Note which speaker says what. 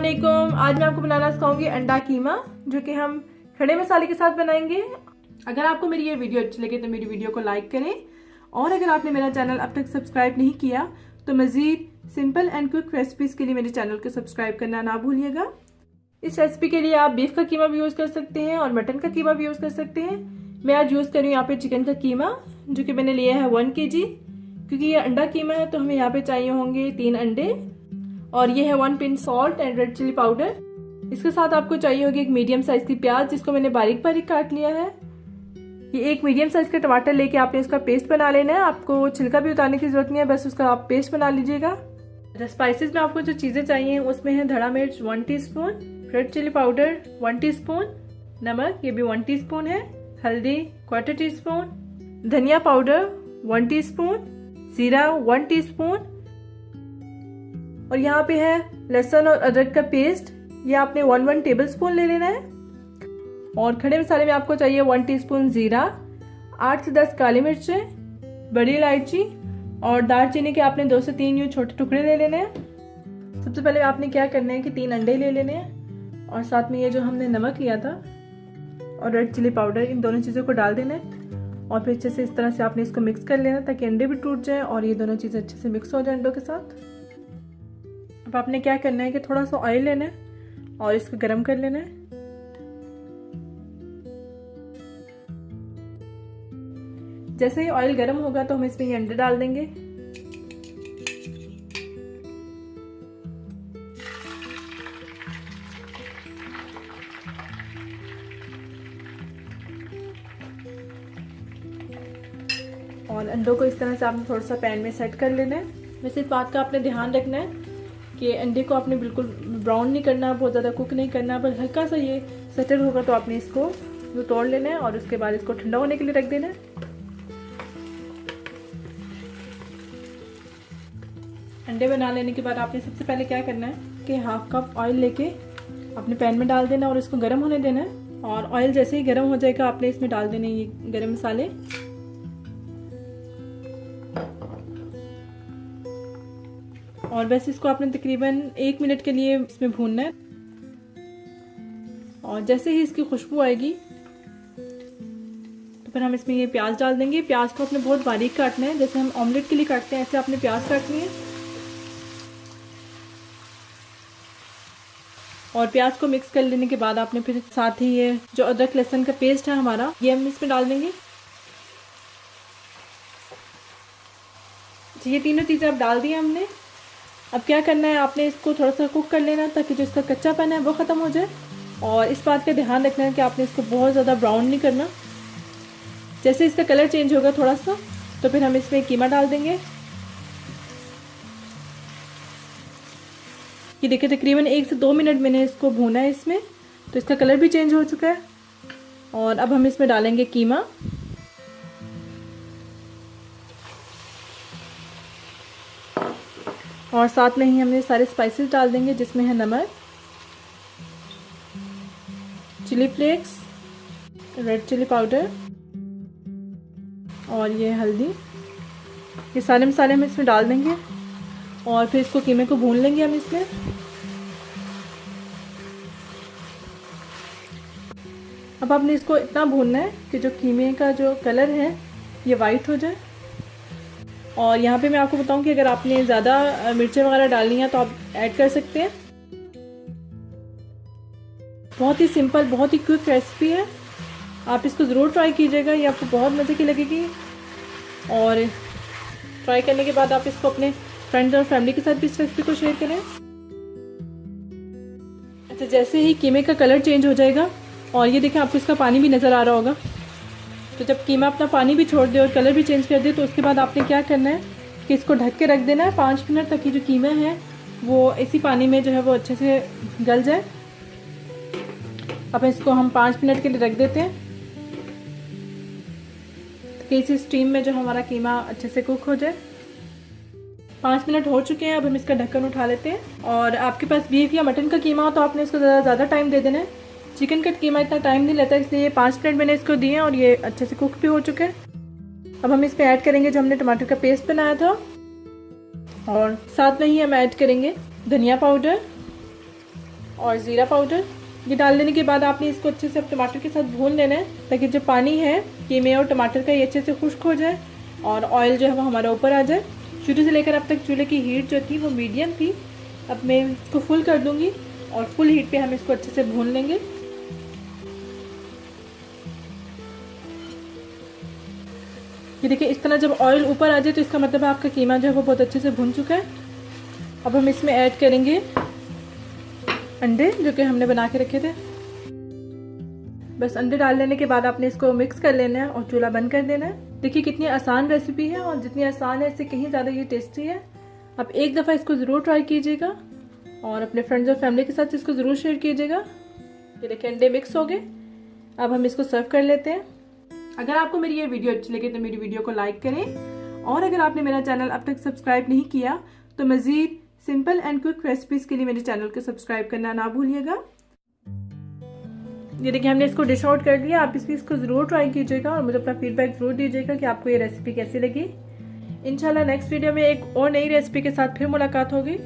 Speaker 1: अस्सलामुअलैकुम। आज मैं आपको बनाना सिखाऊंगी अंडा कीमा, जो कि हम खड़े मसाले के साथ बनाएंगे। अगर आपको मेरी ये वीडियो अच्छी लगे तो मेरी वीडियो को लाइक करें, और अगर आपने मेरा चैनल अब तक सब्सक्राइब नहीं किया तो मज़ीद सिंपल एंड क्विक रेसिपीज़ के लिए मेरे चैनल को सब्सक्राइब करना ना भूलिएगा। इस रेसिपी के लिए आप बीफ का कीमा भी यूज़ कर सकते हैं और मटन का कीमा भी यूज़ कर सकते हैं। मैं आज यूज़ कर रही हूँ यहाँ पे चिकन का कीमा, जो कि मैंने लिया है 1 kg। क्योंकि ये अंडा कीमा है तो हमें यहाँ पे चाहिए होंगे 3 अंडे, और ये है 1 pinch salt and red chilli powder. इसके साथ आपको चाहिए होगी एक मीडियम साइज की प्याज, जिसको मैंने बारीक बारीक काट लिया है। ये एक मीडियम साइज का टमाटर लेके आपने इसका पेस्ट बना लेना है। आपको छिलका भी उतारने की जरूरत नहीं है, बस उसका आप पेस्ट बना लीजिएगा। स्पाइसेस में आपको जो चीजें चाहिए उसमें है धड़ा मिर्च 1 teaspoon, red chilli powder 1 teaspoon, नमक ये भी 1 टीस्पून है, हल्दी 1/4 टीस्पून, धनिया पाउडर 1 टीस्पून, जीरा 1 टीस्पून, और यहाँ पे है लहसुन और अदरक का पेस्ट। ये आपने 1 टेबल स्पून ले लेना है। और खड़े मसाले में आपको चाहिए 1 टीस्पून जीरा, 8 से 10 काली मिर्चें, बड़ी इलायची और दालचीनी के आपने 2 से 3 यूं छोटे टुकड़े ले लेने हैं। सबसे पहले आपने क्या करना है कि 3 अंडे ले लेने हैं, और साथ में ये जो हमने नमक लिया था और रेड चिली पाउडर, इन दोनों चीज़ों को डाल देना है। और फिर अच्छे से इस तरह से आपने इसको मिक्स कर लेना ताकि अंडे भी टूट जाए और ये दोनों चीज़ें अच्छे से मिक्स हो जाए अंडों के साथ। अब आपने क्या करना है कि थोड़ा सा ऑयल लेना है और इसको गरम कर लेना है। जैसे ही ऑयल गरम होगा तो हम इसमें ये अंडे डाल देंगे। और अंडों को इस तरह से आपने थोड़ा सा पैन में सेट कर लेना है। वैसे इस बात का आपने ध्यान रखना है कि अंडे को आपने बिल्कुल ब्राउन नहीं करना, बहुत ज़्यादा कुक नहीं करना, बस हल्का सा ये सेटल होगा तो आपने इसको तोड़ लेना है और उसके बाद इसको ठंडा होने के लिए रख देना है। अंडे बना लेने के बाद आपने सबसे पहले क्या करना है कि 1/2 कप ऑयल लेके अपने पैन में डाल देना और इसको गर्म होने देना है। और ऑयल जैसे ही गर्म हो जाएगा आपने इसमें डाल देने ये गरम मसाले। और बस इसको आपने तकरीबन 1 मिनट के लिए इसमें भूनना है। और जैसे ही इसकी खुशबू आएगी तो फिर हम इसमें ये प्याज डाल देंगे। प्याज को आपने बहुत बारीक काटना है, जैसे हम ऑमलेट के लिए काटते हैं ऐसे आपने प्याज काटनी है। और प्याज को मिक्स कर लेने के बाद आपने फिर साथ ही ये जो अदरक लहसुन का पेस्ट है हमारा, ये हम इसमें डाल देंगे। ये तीनों चीज़ें अब डाल दी हमने। अब क्या करना है, आपने इसको थोड़ा सा कुक कर लेना ताकि जो इसका कच्चापन है वो ख़त्म हो जाए। और इस बात का ध्यान रखना है कि आपने इसको बहुत ज़्यादा ब्राउन नहीं करना। जैसे इसका कलर चेंज होगा थोड़ा सा तो फिर हम इसमें कीमा डाल देंगे। ये देखिए तकरीबन 1 से 2 मिनट मैंने इसको भूना है इसमें, तो इसका कलर भी चेंज हो चुका है। और अब हम इसमें डालेंगे कीमा। और साथ में ही हमने सारे स्पाइसेस डाल देंगे, जिसमें है नमक, chilli flakes, red chilli powder और ये हल्दी। ये सारे मसाले हम इसमें डाल देंगे और फिर इसको कीमे को भून लेंगे हम इसमें। अब आपने इसको इतना भूनना है कि जो कीमे का जो कलर है ये वाइट हो जाए। और यहाँ पे मैं आपको बताऊँ कि अगर आपने ज़्यादा मिर्चें वगैरह डालनी है तो आप ऐड कर सकते हैं। बहुत ही सिंपल, बहुत ही क्विक रेसिपी है, आप इसको ज़रूर ट्राई कीजिएगा, ये आपको बहुत मज़े की लगेगी। और ट्राई करने के बाद आप इसको अपने फ्रेंड्स और फैमिली के साथ भी इस रेसिपी को शेयर करें। अच्छा, जैसे ही कीमे का कलर चेंज हो जाएगा और ये देखें आपको इसका पानी भी नज़र आ रहा होगा, तो जब कीमा अपना पानी भी छोड़ दे और कलर भी चेंज कर दे तो उसके बाद आपने क्या करना है कि इसको ढक के रख देना है 5 मिनट, ताकि जो कीमा है वो इसी पानी में जो है वो अच्छे से गल जाए। अब इसको हम 5 मिनट के लिए रख देते हैं ताकि इसी स्टीम में जो हमारा कीमा अच्छे से कुक हो जाए। 5 मिनट हो चुके हैं। अब हम इसका ढक्कन उठा लेते हैं। और आपके पास बीफ या मटन का कीमा हो तो आपने इसको ज़्यादा टाइम दे देना है। चिकन का कीमा इतना टाइम नहीं लेता, इसलिए 5 मिनट मैंने इसको दिए और ये अच्छे से कुक भी हो चुके हैं। अब हम इस पे ऐड करेंगे जो हमने टमाटर का पेस्ट बनाया था, और साथ में ही हम ऐड करेंगे धनिया पाउडर, और ज़ीरा पाउडर। ये डाल देने के बाद आपने इसको अच्छे से टमाटर के साथ भून लेना है, ताकि जो पानी है कीमे और टमाटर का ये अच्छे से खुश्क हो जाए और ऑयल जो है वो हमारा ऊपर आ जाए। शुरू से लेकर अब तक चूल्हे की हीट जो थी वो मीडियम थी। अब मैं इसको फुल कर दूंगी और फुल हीट पे हम इसको अच्छे से भून लेंगे। ये देखिए, इस तरह जब ऑयल ऊपर आ जाए तो इसका मतलब है आपका कीमा जो है वो बहुत अच्छे से भुन चुका है। अब हम इसमें ऐड करेंगे अंडे जो कि हमने बना के रखे थे। बस अंडे डाल लेने के बाद आपने इसको मिक्स कर लेना है और चूल्हा बंद कर देना है। देखिए कितनी आसान रेसिपी है, और जितनी आसान है इससे कहीं ज़्यादा ये टेस्टी है। आप एक दफ़ा इसको ज़रूर ट्राई कीजिएगा और अपने फ्रेंड्स और फैमिली के साथ इसको ज़रूर शेयर कीजिएगा। ये देखिए अंडे मिक्स हो गए। अब हम इसको सर्व कर लेते हैं। अगर आपको मेरी ये वीडियो अच्छी लगे तो मेरी वीडियो को लाइक करें, और अगर आपने मेरा चैनल अब तक सब्सक्राइब नहीं किया तो मज़ीद सिंपल एंड क्विक रेसिपीज़ के लिए मेरे चैनल को सब्सक्राइब करना ना भूलिएगा। ये देखिए हमने इसको डिश आउट कर लिया। आप इसको ज़रूर ट्राई कीजिएगा और मुझे अपना फीडबैक ज़रूर दीजिएगा कि आपको ये रेसिपी कैसी लगी। इंशाल्लाह नेक्स्ट वीडियो में एक और नई रेसिपी के साथ फिर मुलाकात होगी।